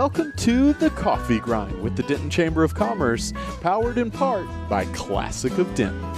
Welcome to The Coffee Grind with the Denton Chamber of Commerce, powered in part by Classic of Denton.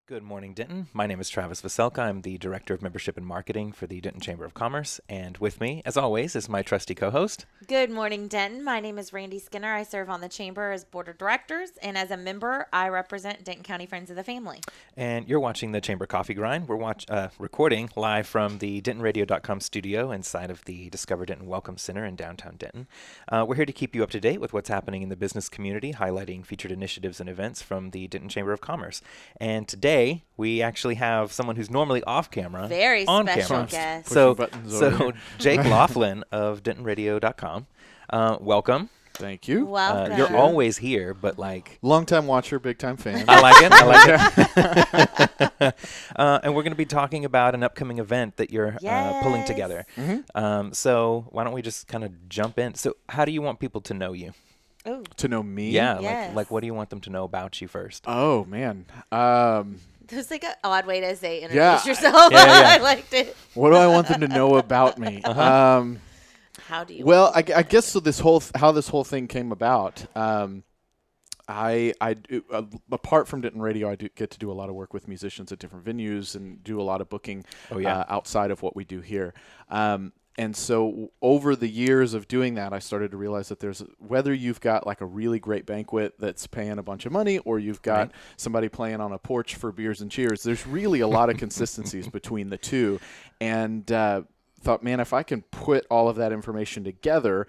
Good morning, Denton. My name is Travis Veselka. I'm the Director of Membership and Marketing for the Denton Chamber of Commerce. And with me, as always, is my trusty co-host. Good morning, Denton. My name is Randy Skinner. I serve on the Chamber as Board of Directors, and as a member, I represent Denton County Friends of the Family. And you're watching the Chamber Coffee Grind. We're recording live from the DentonRadio.com studio inside of the Discover Denton Welcome Center in downtown Denton. We're here to keep you up to date with what's happening in the business community, highlighting featured initiatives and events from the Denton Chamber of Commerce. And today, we actually have someone who's normally off camera, Very on special camera. guest. So Jake Laughlin of DentonRadio.com, welcome. Thank you. Welcome. You're always here, but like Long-time watcher, big-time fan. I like it. I like it. And we're going to be talking about an upcoming event that you're pulling together. Mm-hmm. So why don't we just kind of jump in? So how do you want people to know you? Ooh. To know me? Yeah, Yes. like what do you want them to know about you first? Oh, man. That's like an odd way to say introduce Yeah. yourself. Yeah, yeah. I liked it. What do I want them to know about me? How do you? Well, I guess so. How this whole thing came about. Apart from Denton Radio, I do get to do a lot of work with musicians at different venues and do a lot of booking outside of what we do here. And so over the years of doing that, I started to realize that whether you've got like a really great banquet that's paying a bunch of money or you've got somebody playing on a porch for beers and cheers, there's really a lot of consistencies between the two. And thought, man, if I can put all of that information together,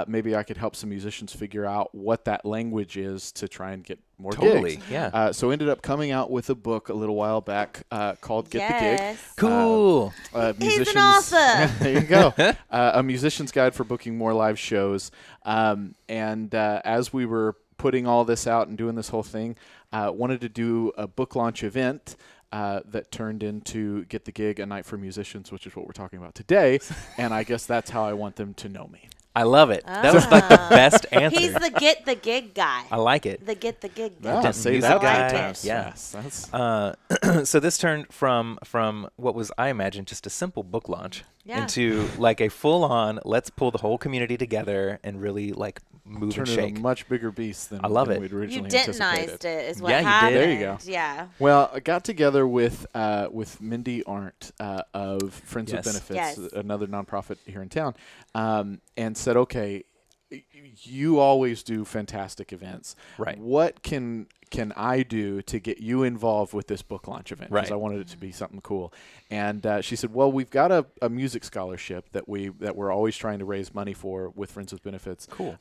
maybe I could help some musicians figure out what that language is to try and get more gigs. Yeah. So ended up coming out with a book a little while back called Get the Gig. Cool. He's an author. There you go. A musician's guide for booking more live shows. And as we were putting all this out and doing this whole thing, wanted to do a book launch event that turned into Get the Gig, a night for musicians, which is what we're talking about today. And I guess that's how I want them to know me. I love it. That was like the best answer. He's the get the gig guy. I like it. The get the gig guy. Yeah, Denton say music that guy. times. Yeah. Yes, that's So this turned from what was, I imagine, just a simple book launch into like a full-on, let's pull the whole community together and really like move turned and into shake. a much bigger beast than, I love it. we'd originally You anticipated. Dentonized it is what Yeah, you did. happened. There you go. Yeah. Well, I got together with Mindy Arndt of Friends with Yes. Benefits, Yes. another nonprofit here in town, and said, okay, you always do fantastic events. Right. What can I do to get you involved with this book launch event? Because Right. I wanted it to be something cool. And she said, well, we've got a music scholarship that we're always trying to raise money for with Friends with Benefits. Cool.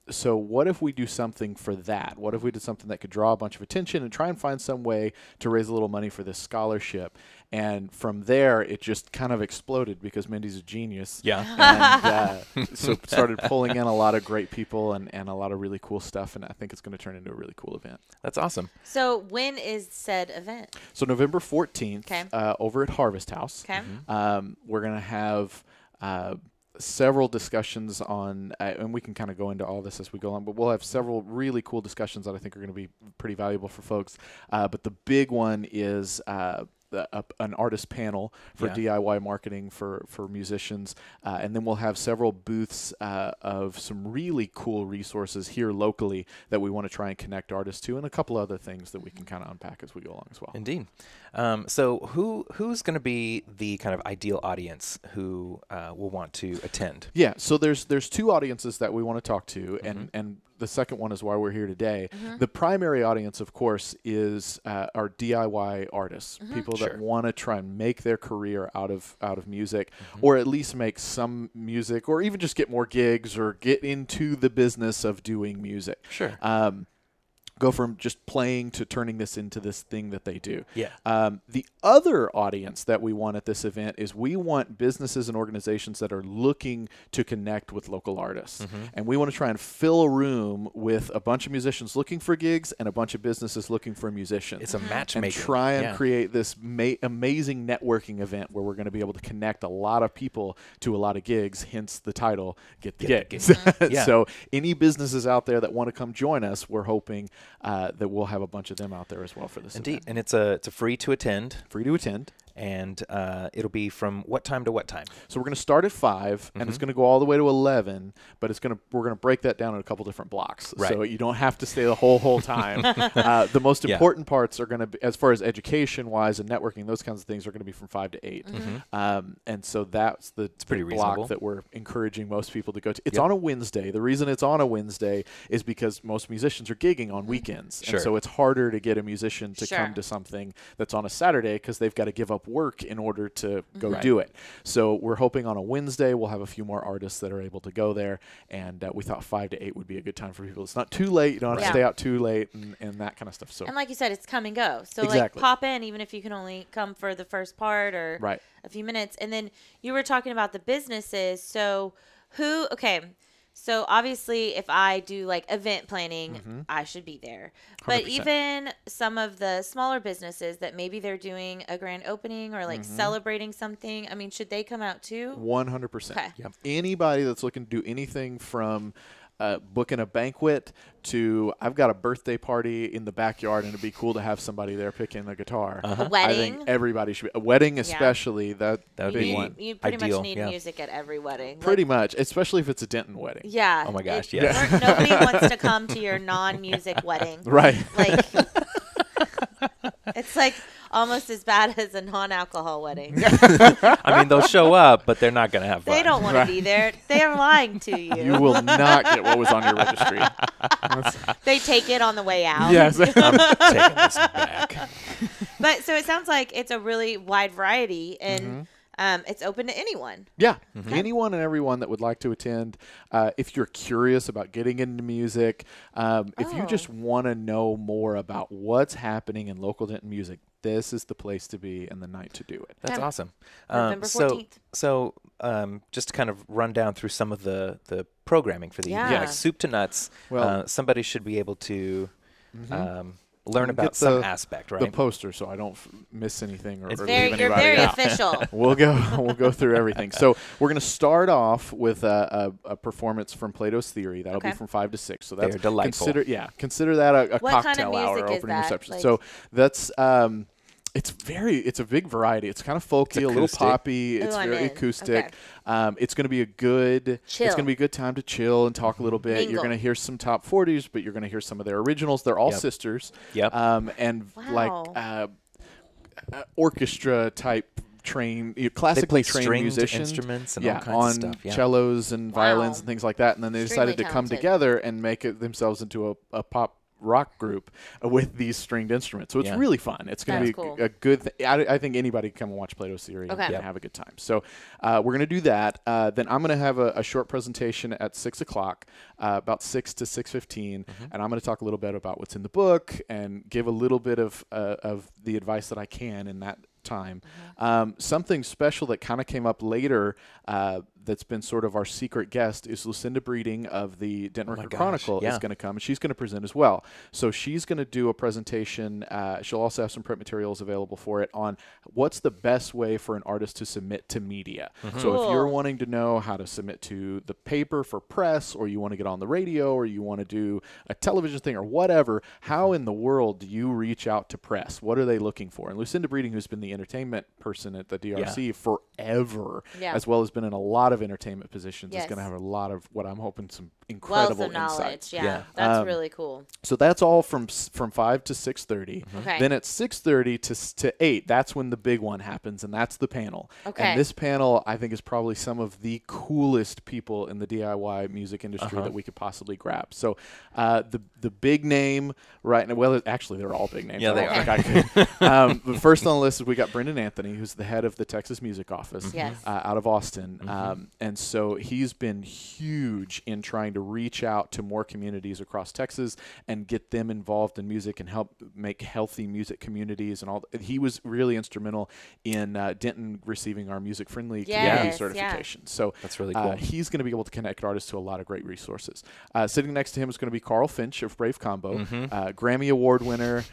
So what if we do something for that? What if we did something that could draw a bunch of attention and try and find some way to raise a little money for this scholarship? And from there, it just kind of exploded because Mindy's a genius. Yeah. And so started pulling in a lot of great people and a lot of really cool stuff. And I think it's going to turn into a really cool event. That's awesome. So when is said event? So November 14th, Okay. Over at Harvest House. Okay. We're going to have several discussions on, and we can kind of go into all this as we go on, but we'll have several really cool discussions that I think are going to be pretty valuable for folks. But the big one is an artist panel for DIY marketing for musicians. And then we'll have several booths of some really cool resources here locally that we want to try and connect artists to, and a couple other things that we can kind of unpack as we go along as well. Indeed. So who's going to be the kind of ideal audience who will want to attend? Yeah, so there's two audiences that we want to talk to, and the second one is why we're here today. The primary audience, of course, is our DIY artists, people that want to try and make their career out of music, or at least make some music, or even just get more gigs, or get into the business of doing music. Sure. Go from just playing to turning this into this thing that they do. Yeah. The other audience that we want at this event is we want businesses and organizations that are looking to connect with local artists. And we want to try and fill a room with a bunch of musicians looking for gigs and a bunch of businesses looking for musicians. It's a matchmaking. And try and create this amazing networking event where we're going to be able to connect a lot of people to a lot of gigs, hence the title, Get the Gigs. So any businesses out there that want to come join us, we're hoping that we'll have a bunch of them out there as well for this Indeed. event. And it's a free to attend. Free to attend. And it'll be from what time to what time? So we're going to start at 5, and it's going to go all the way to 11, but we're going to break that down in a couple different blocks. Right. So you don't have to stay the whole time. The most important parts are going to be, as far as education-wise and networking, those kinds of things are going to be from 5 to 8. And so that's the block that we're encouraging most people to go to. It's on a Wednesday. The reason it's on a Wednesday is because most musicians are gigging on weekends. Sure. And so it's harder to get a musician to come to something that's on a Saturday because they've got to give up work in order to go do it. So we're hoping on a Wednesday we'll have a few more artists that are able to go there, and we thought 5 to 8 would be a good time for people. It's not too late. You don't have to stay out too late and that kind of stuff. So and like you said, it's come and go. So like pop in even if you can only come for the first part or a few minutes. And then you were talking about the businesses. So so obviously if I do like event planning, I should be there. 100%. But even some of the smaller businesses that maybe they're doing a grand opening or like celebrating something, I mean, should they come out too? 100%. Okay. Yep. Anybody that's looking to do anything from booking a banquet to I've got a birthday party in the backyard and it'd be cool to have somebody there picking the guitar. A wedding. I think everybody should be. A wedding especially, that would be one. You pretty much need music at every wedding. Pretty much, especially if it's a Denton wedding. Yeah. Oh my gosh, Nobody wants to come to your non-music wedding. Right. Like it's like almost as bad as a non-alcohol wedding. I mean, they'll show up, but they're not going to have fun. They don't want to be there. They're lying to you. You will not get what was on your registry. They take it on the way out. Yes. I'm taking this back. But so it sounds like it's a really wide variety, and it's open to anyone. Yeah, anyone and everyone that would like to attend. If you're curious about getting into music, if you just want to know more about what's happening in local Denton music, this is the place to be and the night to do it. That's awesome. November 14th. So just to kind of run down through some of the programming for the evening, like soup to nuts, somebody should be able to learn about some aspect, right? The poster, so I don't miss anything or leave anybody You're very out. official. We'll go through everything. So we're going to start off with a performance from Plato's Theory. That'll be from 5 to 6. So that's delightful. Consider that a what cocktail kind of hour music opening is that? reception. Like, so that's it's a big variety. It's kind of folky, a little poppy. It's very acoustic. Okay. It's going to be a good It's going to be a good time to chill and talk a little bit. Mingle. You're going to hear some top 40s, but you're going to hear some of their originals. They're all sisters. Yep. And like orchestra type classically trained musicians, instruments and all kinds of stuff, cellos and violins and things like that. And then they decided to come together and make themselves into a pop rock group with these stringed instruments. So it's really fun. It's going to be cool. a good thing. I think anybody can come and watch Plato's Theory and have a good time. So we're going to do that. Then I'm going to have a short presentation at 6 o'clock, about 6 to 6:15, and I'm going to talk a little bit about what's in the book and give a little bit of the advice that I can in that time. Something special that kind of came up later that's been sort of our secret guest is Lucinda Breeding of the Denton Record Chronicle is going to come, and she's going to present as well. So she's going to do a presentation. She'll also have some print materials available for it on what's the best way for an artist to submit to media. So if you're wanting to know how to submit to the paper for press, or you want to get on the radio, or you want to do a television thing or whatever, how in the world do you reach out to press? What are they looking for? And Lucinda Breeding, who's been the entertainment person at the DRC forever, as well as been in a lot of entertainment positions, is going to have a lot of what I'm hoping some incredible wealth of knowledge. insights. That's really cool. So that's all from 5 to 6:30. Okay. Then at 6:30 to 8, that's when the big one happens, and that's the panel. Okay. And this panel, I think, is probably some of the coolest people in the DIY music industry that we could possibly grab. So the big name right now, well, actually, they're all big names. Yeah, they are. But first on the list is we got Brendan Anthony, who's the head of the Texas Music Office out of Austin. And so he's been huge in trying to reach out to more communities across Texas and get them involved in music and help make healthy music communities and all. He was really instrumental in Denton receiving our music-friendly community certification. So that's really cool. He's going to be able to connect artists to a lot of great resources. Sitting next to him is going to be Carl Finch of Brave Combo, Grammy Award winner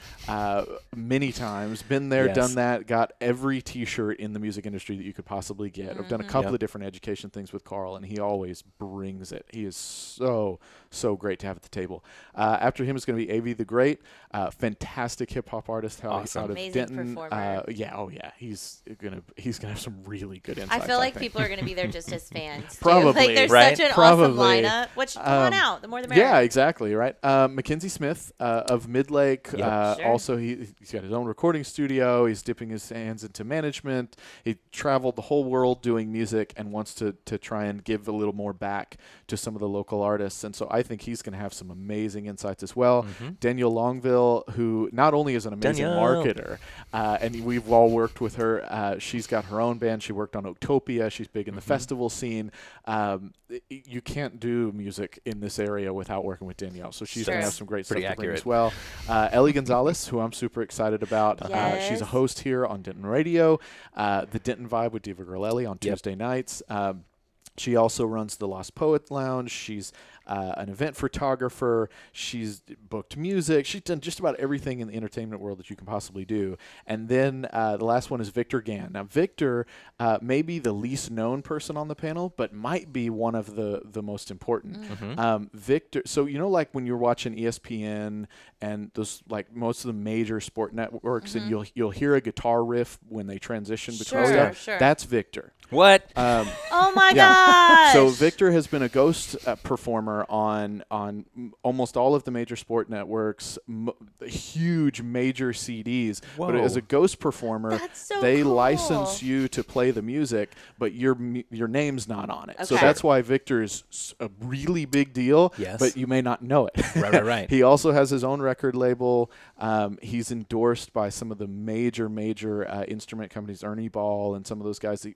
many times, been there, done that, got every T-shirt in the music industry that you could possibly get. I've done a couple of different education collaboration things with Carl, and he always brings it. He is so great to have at the table. After him is going to be A.V. the Great, fantastic hip hop artist out of Amazing Denton. Performer. He's gonna have some really good insights. I feel like people are going to be there just as fans. Probably, like there's right? such an Probably. awesome lineup. Which come on out, the more the merrier. Yeah, exactly, right. Mackenzie Smith of Midlake. Sure. Also, he's got his own recording studio. He's dipping his hands into management. He traveled the whole world doing music and wants to try and give a little more back to some of the local artists. And so I think he's going to have some amazing insights as well. Danielle Longville, who not only is an amazing marketer, and we've all worked with her. She's got her own band. She worked on Octopia. She's big in the festival scene. You can't do music in this area without working with Danielle. So she's going to have some great stuff to bring as well. Ellie Gonzalez, who I'm super excited about. Yes. She's a host here on Denton Radio. The Denton Vibe with Diva Gorelli on Tuesday nights. She also runs the Lost Poet Lounge. She's an event photographer. She's booked music. She's done just about everything in the entertainment world that you can possibly do. And then the last one is Victor Gann. Now, Victor may be the least known person on the panel, but might be one of the most important. Victor, so like when you're watching ESPN and those like most of the major sport networks, and you'll hear a guitar riff when they transition between stuff. Sure. That's Victor. What? Oh my gosh! So Victor has been a ghost performer on almost all of the major sport networks, huge major CDs. Whoa. But as a ghost performer, they license you to play the music, but your name's not on it. Okay. So that's why Victor is a really big deal. Yes. But you may not know it. Right. He also has his own record label. He's endorsed by some of the major instrument companies, Ernie Ball and some of those guys.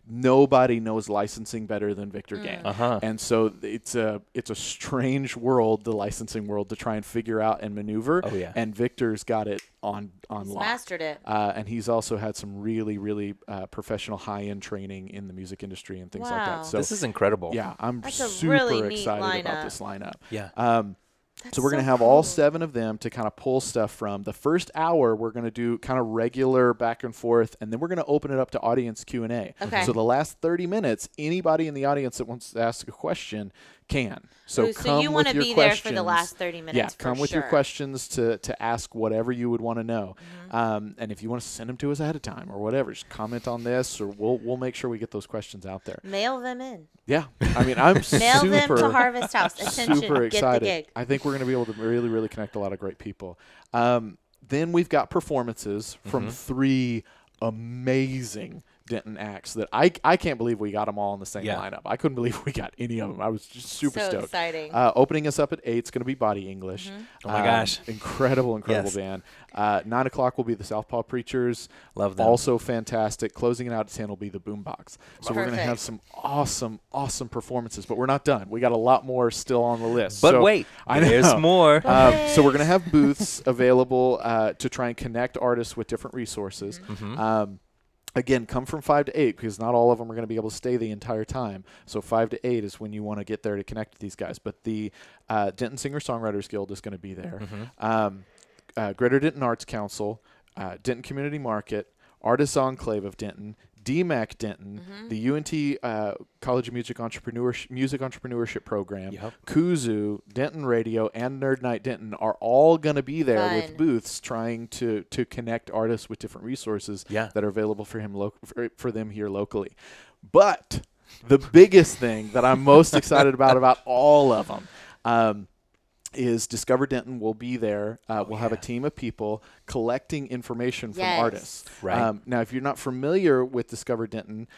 Nobody knows licensing better than Victor Gann. And so it's a strange world, the licensing world, to try and figure out and maneuver. Oh, yeah. And Victor's got it on He's lock. mastered it. And he's also had some really professional high-end training in the music industry and things like that. So this is incredible. Yeah, I'm That's super really excited about this lineup. Yeah. So we're going to have all 7 of them to kind of pull stuff from. The first hour, we're going to do kind of regular back and forth, and then we're going to open it up to audience Q&A. Okay. So the last 30 minutes, anybody in the audience that wants to ask a question can. So you want to be there for the last 30 minutes. Yeah, come with your questions to ask whatever you would want to know. And if you want to send them to us ahead of time or whatever, just comment on this, or we'll make sure we get those questions out there. Mail them in. Yeah, I mean, I'm Mail them to Harvest House. Attention, super excited. Get the gig. I think we're going to be able to really connect a lot of great people. Then we've got performances from 3 amazing Denton acts that I can't believe we got them all in the same lineup. I couldn't believe we got any of them. I was just super stoked. Exciting. Opening us up at 8 is going to be Body English. Oh my gosh. Incredible band. 9 o'clock will be the Southpaw Preachers. Love them. Also fantastic. Closing it out at 10 will be the Boombox. So we're going to have some awesome performances, but we're not done. We got a lot more still on the list. But so wait, there's more. So we're going to have booths available to try and connect artists with different resources. Again, come from 5 to 8 because not all of them are going to be able to stay the entire time. So 5 to 8 is when you want to get there to connect with these guys. But the Denton Singer-Songwriters Guild is going to be there. Greater Denton Arts Council, Denton Community Market, Artists Enclave of Denton, DMAC Denton, the UNT College of Music Entrepreneurship Program, Kuzu, Denton Radio, and Nerd Night Denton are all going to be there with booths trying to connect artists with different resources that are available for them here locally. But the biggest thing that I'm most excited about all of them is Discover Denton will be there. We'll have a team of people collecting information from artists. Right. Now, if you're not familiar with Discover Denton,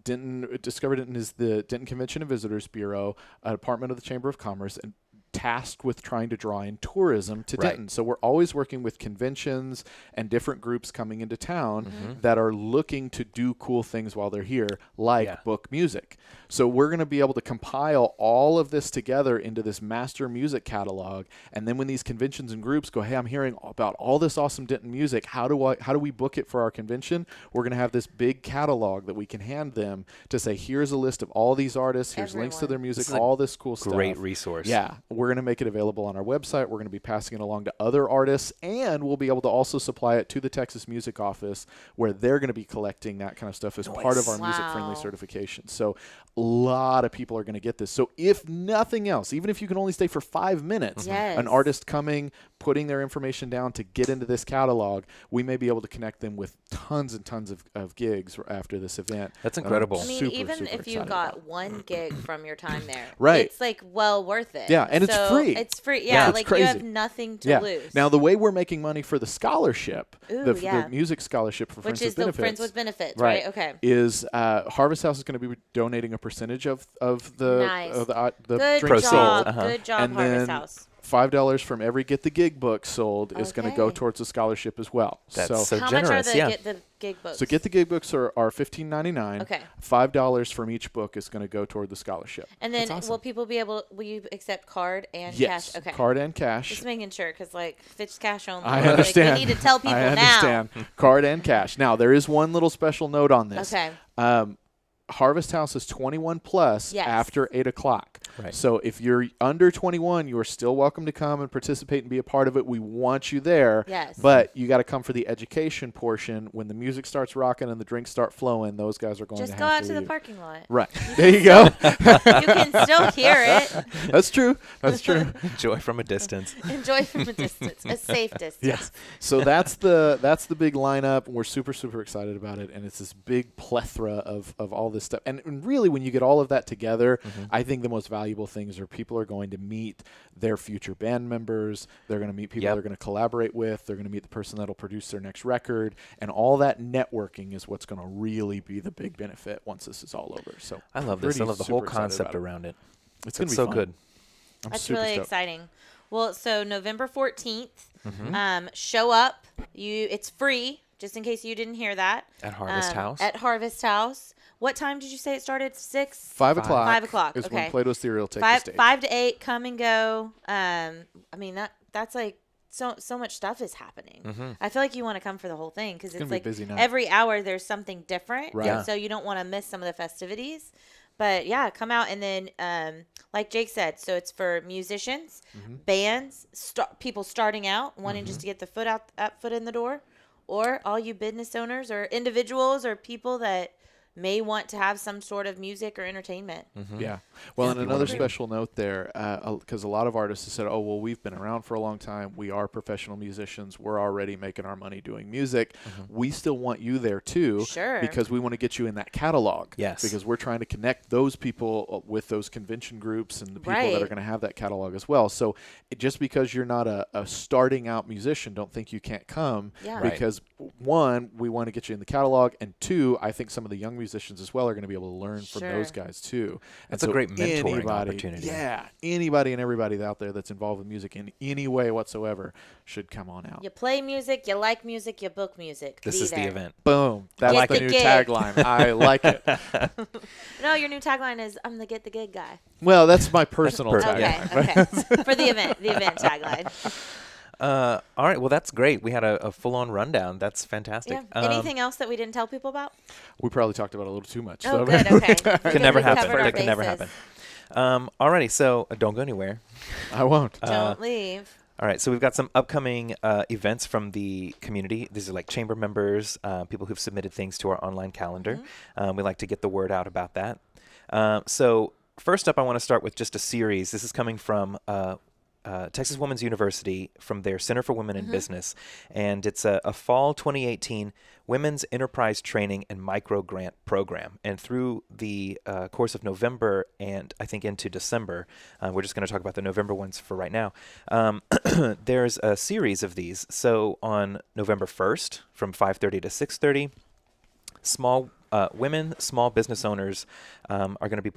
Discover Denton is the Denton Convention and Visitors Bureau, a department of the Chamber of Commerce, and tasked with trying to draw in tourism to Denton. So we're always working with conventions and different groups coming into town that are looking to do cool things while they're here, like book music. So we're going to be able to compile all of this together into this master music catalog. And then when these conventions and groups go, hey, I'm hearing about all this awesome Denton music. How do we book it for our convention? We're going to have this big catalog that we can hand them to say, here's a list of all these artists. Here's links to their music, all this cool stuff. Great resource. Yeah. We're going to make it available on our website. We're going to be passing it along to other artists, and we'll be able to also supply it to the Texas Music Office, where they're going to be collecting that kind of stuff as part of our music-friendly certification. So a lot of people are going to get this. So if nothing else, even if you can only stay for 5 minutes, an artist coming, putting their information down to get into this catalog, we may be able to connect them with tons and tons of gigs after this event. That's incredible. I mean, even if you got one gig from your time there, right, it's like well worth it. Yeah, and it's free. It's free. Yeah, like you have nothing to lose. Now, the way we're making money for the scholarship, the music scholarship for Friends with Benefits, Friends with Benefits, right? Okay. Is Harvest House is going to be donating a percentage of the good drink job. sold. Good job, and Harvest then House. $5 from every Get the Gig book sold is going to go towards the scholarship as well. That's so how generous. Much are Get the Gig books? So Get the Gig books are $15.99. Okay. $5 from each book is going to go toward the scholarship. And then awesome. will you accept card and cash? Okay. Card and cash. Just making sure, because if it's cash only, I understand. Like, we need to tell people I understand. now. Card and cash. Now, there is one little special note on this. Okay. Harvest House is 21 plus after 8 o'clock. Right. So if you're under 21, you are still welcome to come and participate and be a part of it. We want you there. Yes. But you got to come for the education portion. When the music starts rocking and the drinks start flowing, those guys are going to have to just go out to leave. the parking lot. Right. There you go. You can still hear it. That's true. That's true. Enjoy from a distance. Enjoy from a distance, a safe distance. Yes. So that's the big lineup. We're super, super excited about it, and it's this big plethora of all this stuff. And really, when you get all of that together, I think the most valuable things are people are going to meet their future band members. They're going to meet people they're going to collaborate with. They're going to meet the person that'll produce their next record. And all that networking is what's going to really be the big benefit once this is all over. So I love this. I love the whole concept around it. It's going to be so fun. good. That's really exciting. Well, so November 14th, show up. It's free, just in case you didn't hear that. At Harvest House? At Harvest House. What time did you say it started? 6? 5 o'clock. 5 o'clock. Is okay. when Plato's Theory will take the stage. 5 to 8, come and go. I mean, that's like so much stuff is happening. I feel like you want to come for the whole thing, because it's like every hour there's something different. Right. And so you don't want to miss some of the festivities. But yeah, come out, and then like Jake said, so it's for musicians, bands, people starting out, wanting just to get the foot in the door, or all you business owners or individuals or people that may want to have some sort of music or entertainment. Yeah. Well, and another special note there, because a lot of artists have said, oh, well, we've been around for a long time. We are professional musicians. We're already making our money doing music. We still want you there, too. Sure. Because we want to get you in that catalog. Yes. Because we're trying to connect those people with those convention groups and the people that are going to have that catalog as well. So just because you're not a starting out musician, don't think you can't come. Yeah. Because, one, we want to get you in the catalog. And two, I think some of the young musicians as well are going to be able to learn from those guys too. That's a great mentoring opportunity. Yeah, anybody and everybody out there that's involved with music in any way whatsoever should come on out. You play music, you like music, you book music. This is the event. Boom. That's the new tagline. I like it. No, your new tagline is, I'm the Get the Gig guy. Well, that's my personal tagline. Okay. For the event tagline. All right. Well, that's great. We had a full-on rundon. That's fantastic. Yeah. Anything else that we didn't tell people about? We probably talked about it a little too much. Oh, good. Okay. That can never happen. That can never happen. Alrighty. So don't go anywhere. I won't. Don't leave. All right. So we've got some upcoming events from the community. These are like chamber members, people who've submitted things to our online calendar. We like to get the word out about that. So first up, I want to start with just a series. This is coming from Texas Women's University from their Center for Women in Business. And it's a fall 2018 Women's Enterprise Training and Micro Grant Program. And through the course of November and I think into December, we're just going to talk about the November ones for right now. There's a series of these. So on November 1st from 5:30 to 6:30, women, small business owners are going to be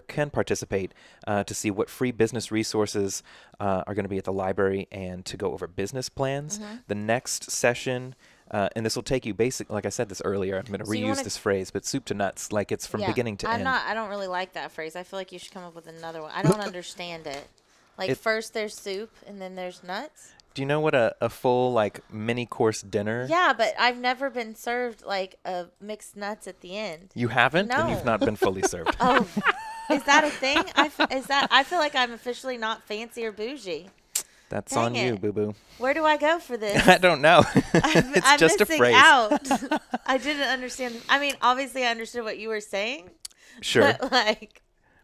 can participate to see what free business resources are going to be at the library and to go over business plans. The next session, and this will take you like I said this earlier, I'm going to reuse this phrase, but soup to nuts, like it's from beginning to end. I don't really like that phrase. I feel like you should come up with another one. I don't understand it. Like first there's soup and then there's nuts. Do you know what a full like mini course dinner? Yeah, but I've never been served like a mixed nuts at the end. You haven't? No. Then you've not been fully served. Oh, is that a thing? I feel like I'm officially not fancy or bougie. That's Dang on you, boo-boo. Where do I go for this? I don't know. I'm just a phrase. Out. I didn't understand. I mean, obviously, I understood what you were saying. Sure. But like.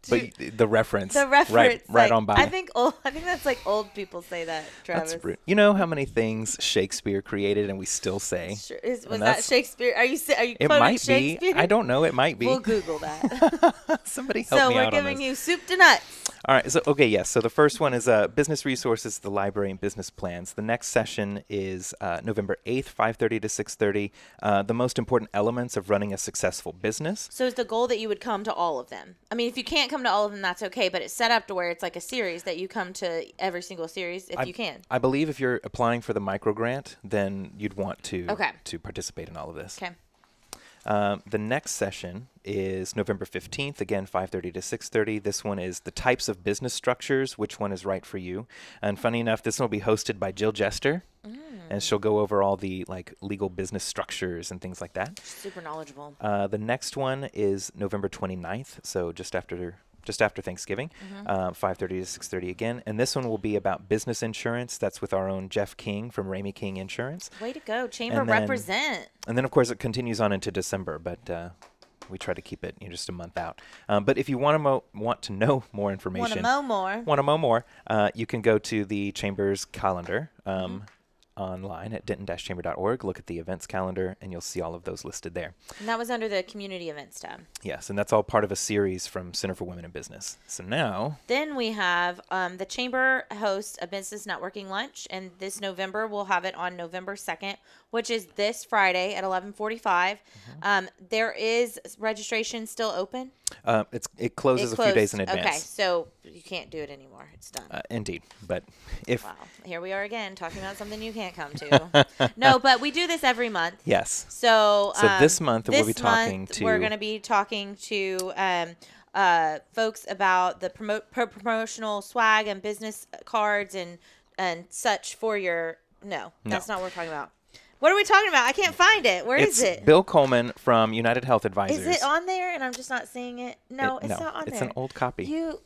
But the reference. Right like, on by. I think that's like old people say that, Travis. That's you know how many things Shakespeare created and we still say? Sure. Was that Shakespeare? Are you it might Shakespeare? Be. I don't know. It might be. We'll Google that. Somebody help me out on this. So we're giving you soup to nuts. All right. So yes. So the first one is business resources, the library, and business plans. The next session is November 8th, 5:30 to 6:30. The most important elements of running a successful business. So is the goal that you would come to all of them? I mean, if you can't come to all of them, that's okay. But it's set up to where it's like a series that you come to every single series if you can. I believe if you're applying for the micro grant, then you'd want to participate in all of this. Okay. The next session is November 15th, again, 5:30 to 6:30. This one is the types of business structures, which one is right for you. And funny enough, this one will be hosted by Jill Jester, and she'll go over all the like legal business structures and things like that. Super knowledgeable. The next one is November 29th, so just after Thanksgiving, 5:30 to 6:30 again. And this one will be about business insurance. That's with our own Jeff King from Ramey King Insurance. Way to go. Chamber represent. And then, of course, it continues on into December, but we try to keep it just a month out. But if you want to know more information, want to mow more, you can go to the Chamber's calendar. Online at denton-chamber.org. Look at the events calendar, and you'll see all of those listed there. And that was under the community events tab. Yes, and that's all part of a series from Center for Women in Business. So now... Then we have the Chamber hosts a business networking lunch, and this November we'll have it on November 2nd, which is this Friday at 11:45. There is registration still open? It closes a few days in advance. Okay, so you can't do it anymore. It's done. Indeed, but if... Wow, here we are again talking about something you can't come to. No, but we do this every month. Yes. So this month we'll be talking to... We're going to be talking to folks about the promotional swag and business cards and such for your... No, that's not what we're talking about. What are we talking about? I can't find it. Where is it? Bill Coleman from United Health Advisors. Is it on there and I'm just not seeing it? No, it's not on there. It's an old copy. You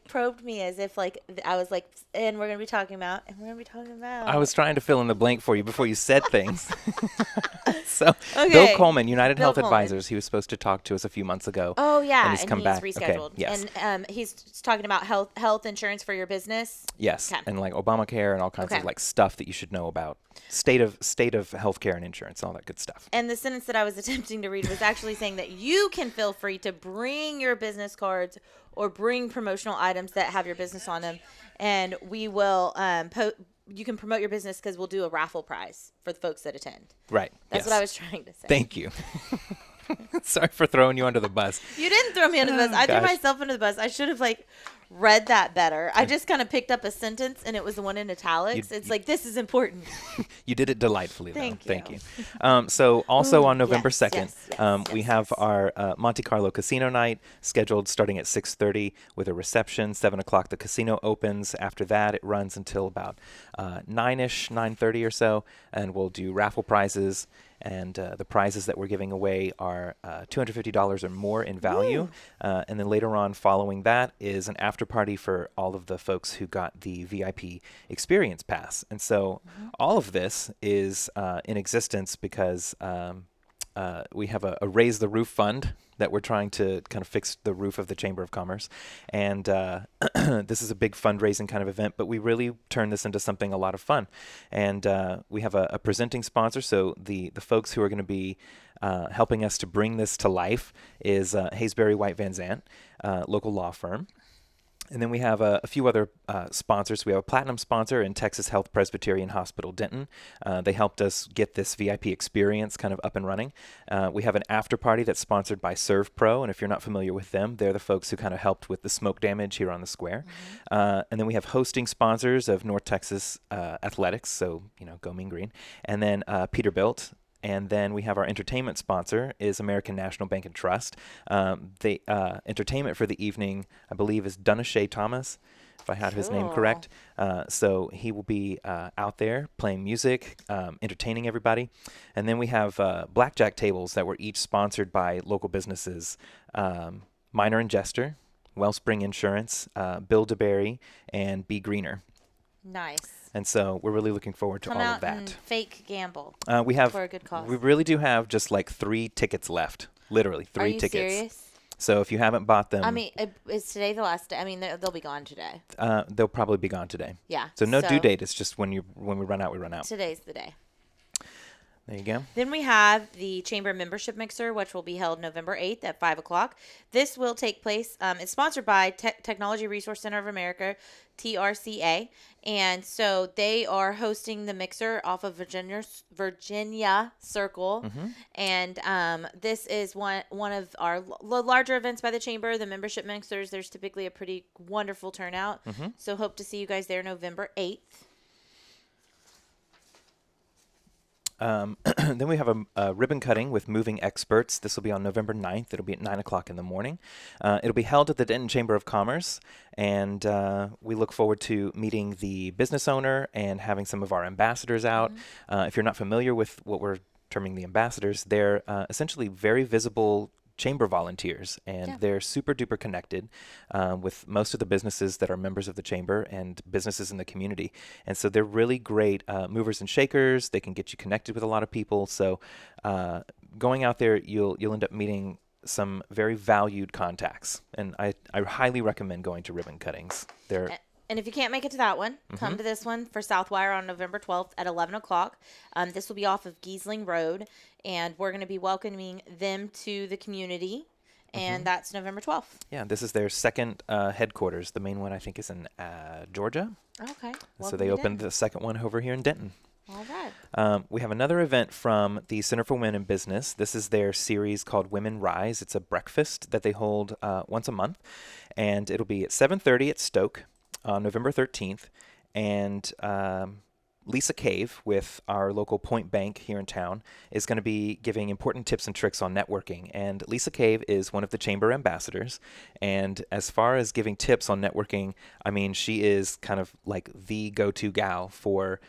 probed me as if like I was like, and we're going to be talking about, and we're going to be talking about. I was trying to fill in the blank for you before you said things. So, Bill Coleman, United Health Advisors, he was supposed to talk to us a few months ago. Oh, yeah. And he's come back. Rescheduled. Okay, yes. And he's talking about health insurance for your business. Yes. Okay. And like Obamacare and all kinds of like stuff that you should know about. State of healthcare and insurance, all that good stuff. And the sentence that I was attempting to read was actually saying that you can feel free to bring your business cards or bring promotional items that have your business on them, and we will you can promote your business because we'll do a raffle prize for the folks that attend. Right. That's what I was trying to say. Thank you. Sorry for throwing you under the bus. You didn't throw me under the bus. I threw myself under the bus. I should have read that better. I just kind of picked up a sentence and it was the one in italics. It's like, this is important. You did it delightfully, though. Thank you. So also on November 2nd, we have our Monte Carlo Casino Night scheduled starting at 6:30 with a reception. 7 o'clock the casino opens. After that, it runs until about 9-ish, 9:30 or so, and we'll do raffle prizes. And the prizes that we're giving away are $250 or more in value. And then later on, following that, is an after party for all of the folks who got the VIP experience pass. And so all of this is in existence because we have a Raise the Roof fund that we're trying to kind of fix the roof of the Chamber of Commerce. And this is a big fundraising kind of event, but we really turn this into something a lot of fun. And we have a presenting sponsor. So the folks who are going to be helping us to bring this to life is Haysbury White Van Zandt, local law firm. And then we have a few other sponsors. We have a platinum sponsor in Texas Health Presbyterian Hospital, Denton. They helped us get this VIP experience kind of up and running. We have an after party that's sponsored by ServPro. And if you're not familiar with them, they're the folks who kind of helped with the smoke damage here on the square. And then we have hosting sponsors of North Texas Athletics. So, go Mean Green. And then Peterbilt. And then we have our entertainment sponsor is American National Bank and Trust. The entertainment for the evening, I believe, is Donashay Thomas, if I have his name correct. So he will be out there playing music, entertaining everybody. And then we have blackjack tables that were each sponsored by local businesses. Minor and Jester, Wellspring Insurance, Bill DeBerry, and Be Greener. Nice. And so we're really looking forward to all of that. And fake gamble. We have for a good cause. We really do have just like 3 tickets left. Literally 3 tickets. Are you serious? So if you haven't bought them, I mean, is today the last day? I mean, they'll be gone today. They'll probably be gone today. Yeah. So no due date. It's just when we run out, we run out. Today's the day. There you go. Then we have the Chamber Membership Mixer, which will be held November 8th at 5 o'clock. This will take place. It's sponsored by Technology Resource Center of America, TRCA. And so they are hosting the mixer off of Virginia Circle. Mm-hmm. And this is one of our larger events by the Chamber, the membership mixers. There's typically a pretty wonderful turnout. Mm-hmm. So hope to see you guys there November 8th. Then we have a ribbon cutting with moving experts. This will be on November 9th. It'll be at 9 o'clock in the morning. It'll be held at the Denton Chamber of Commerce, and we look forward to meeting the business owner and having some of our ambassadors out. Mm-hmm. If you're not familiar with what we're terming the ambassadors, they're essentially very visible chamber volunteers, and they're super duper connected with most of the businesses that are members of the chamber and businesses in the community. And so they're really great movers and shakers. They can get you connected with a lot of people. So going out there, you'll end up meeting some very valued contacts. And I highly recommend going to ribbon cuttings. And if you can't make it to that one, come to this one for Southwire on November 12th at 11 o'clock. This will be off of Giesling Road, and we're going to be welcoming them to the community, and that's November 12th. Yeah, this is their second headquarters. The main one, I think, is in Georgia. Okay. So they opened the second one over here in Denton. All right. We have another event from the Center for Women in Business. This is their series called Women Rise. It's a breakfast that they hold once a month, and it'll be at 7:30 at Stoke on November 13th, and Lisa Cave with our local Point Bank here in town is going to be giving important tips and tricks on networking. And Lisa Cave is one of the chamber ambassadors, and as far as giving tips on networking, I mean, she is kind of like the go-to gal for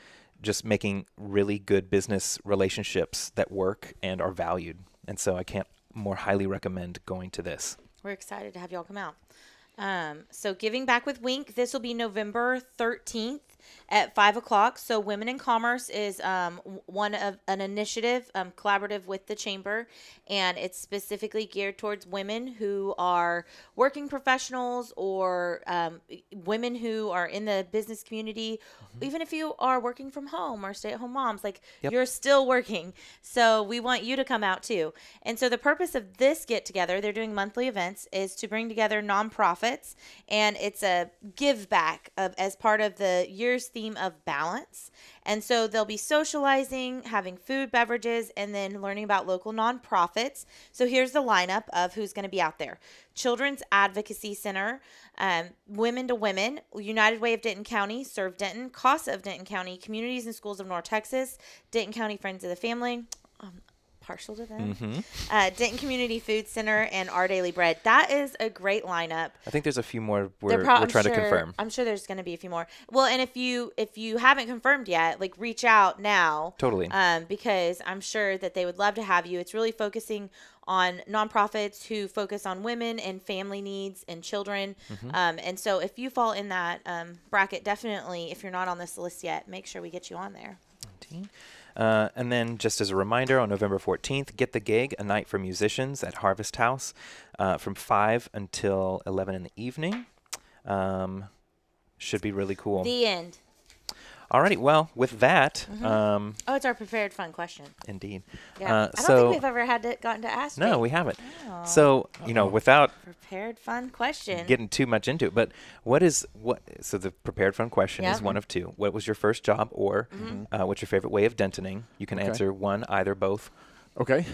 just making really good business relationships that work and are valued. And so I can't more highly recommend going to this. We're excited to have y'all come out. So Giving Back with Wink, this will be November 13th at 5 o'clock. So Women in Commerce is one of an initiative collaborative with the Chamber, and it's specifically geared towards women who are working professionals or women who are in the business community. Even if you are working from home or stay-at-home moms, you're still working. So we want you to come out too. And so the purpose of this get-together, they're doing monthly events, is to bring together nonprofits, and it's a give back as part of the year's theme of balance. And so they'll be socializing, having food, beverages, and then learning about local nonprofits. So here's the lineup of who's going to be out there. Children's Advocacy Center, Women to Women, United Way of Denton County, Serve Denton, CASA of Denton County, Communities and Schools of North Texas, Denton County Friends of the Family, partial to them, Denton Community Food Center, and Our Daily Bread. That is a great lineup. I think there's a few more we're trying to confirm. I'm sure there's going to be a few more. Well, and if you haven't confirmed yet, reach out now. Totally. Because I'm sure that they would love to have you. It's really focusing on nonprofits who focus on women and family needs and children. And so if you fall in that bracket, definitely, if you're not on this list yet, make sure we get you on there. And then just as a reminder, on November 14th, Get the Gig, a night for musicians at Harvest House from 5 until 11 in the evening. Should be really cool. The end. Alrighty, well, with that... it's our prepared fun question. Indeed. Yeah. I don't think we've ever gotten to ask No, we haven't. Oh. So, without... Prepared fun question. Getting too much into it, but so the prepared fun question is one of two. What was your first job, or what's your favorite way of dentoning? You can answer one, either, both. Okay.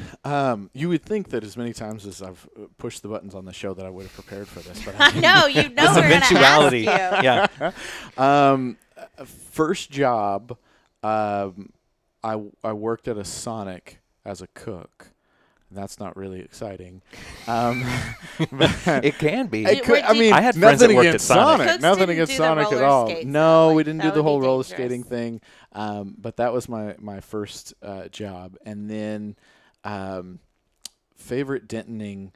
You would think that as many times as I've pushed the buttons on the show that I would have prepared for this, but I know we're going to ask you. Yeah. First job, I worked at a Sonic as a cook. That's not really exciting. It can be. I had friends that worked at Sonic. Nothing against Sonic at all. No, we didn't do the whole roller skating thing. But that was my first job. And then favorite dentoning,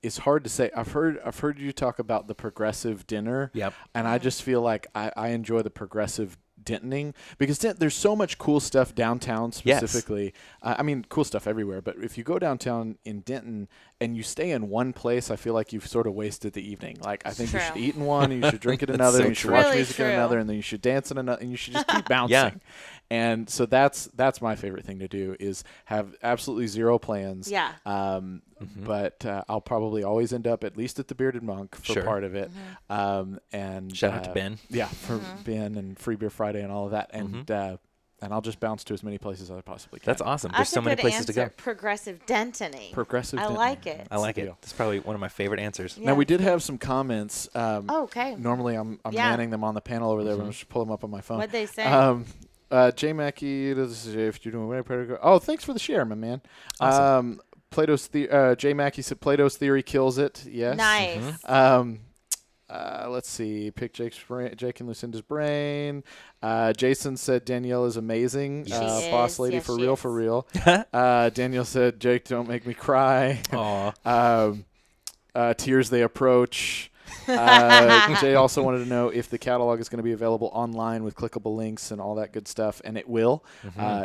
is hard to say. I've heard you talk about the progressive dinner. Yep. And I just feel like I enjoy the progressive Dentoning because there's so much cool stuff downtown specifically. Yes. I mean, cool stuff everywhere. But if you go downtown in Denton and you stay in one place, I feel like you've sort of wasted the evening. Like, I think you should eat in one, and you should drink at another, and you should watch music in another, and then you should dance in another, and you should just keep bouncing. Yeah. And so that's my favorite thing to do is have absolutely zero plans. Yeah. But I'll probably always end up at least at the Bearded Monk for part of it. And shout out to Ben. Yeah, for Ben and Free Beer Friday and all of that. And I'll just bounce to as many places as I possibly can. That's awesome. There's so many places to go. Progressive Dentoning. Progressive Dentoning. I like it. I like it. That's probably one of my favorite answers. Yeah. Now, we did have some comments. Okay. Normally, I'm manning them on the panel over there, but I'm just pull them up on my phone. What'd they say? J. Mackey, if you're doing thanks for the share, my man. Awesome. J. Mackey said Plato's theory kills it. Yes. Nice. Let's see. Pick Jake and Lucinda's brain. Jason said Danielle is amazing. Boss lady for real. Danielle said Jake, don't make me cry. Tears they approach. Jay also wanted to know if the catalog is going to be available online with clickable links and all that good stuff, and it will.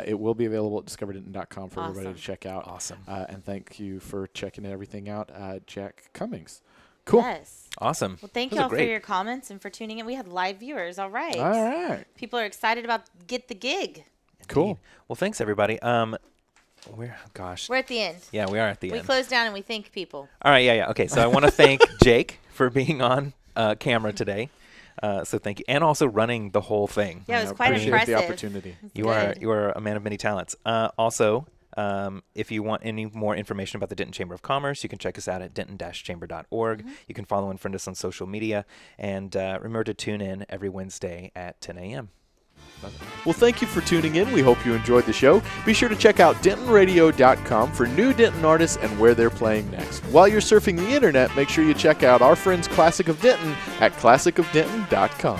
It will be available at discoverdenton.com for everybody to check out. Awesome. And thank you for checking everything out, Jack Cummings. Cool. Yes. Awesome. Well, thank you all for your comments and for tuning in. We had live viewers. All right. All right. People are excited about Get the Gig. Cool. Well, thanks, everybody. We're at the end. Yeah, we are at the end. We close down and we thank people. All right. Yeah. Okay. So I want to thank Jake for being on camera today. So thank you, and also running the whole thing. Yeah, it was quite impressive. The opportunity. You are a man of many talents. Also, if you want any more information about the Denton Chamber of Commerce, you can check us out at denton-chamber.org. You can follow and friend us on social media, and remember to tune in every Wednesday at 10 a.m. Well, thank you for tuning in. We hope you enjoyed the show. Be sure to check out DentonRadio.com for new Denton artists and where they're playing next. While you're surfing the internet, make sure you check out our friends Classic of Denton at ClassicofDenton.com.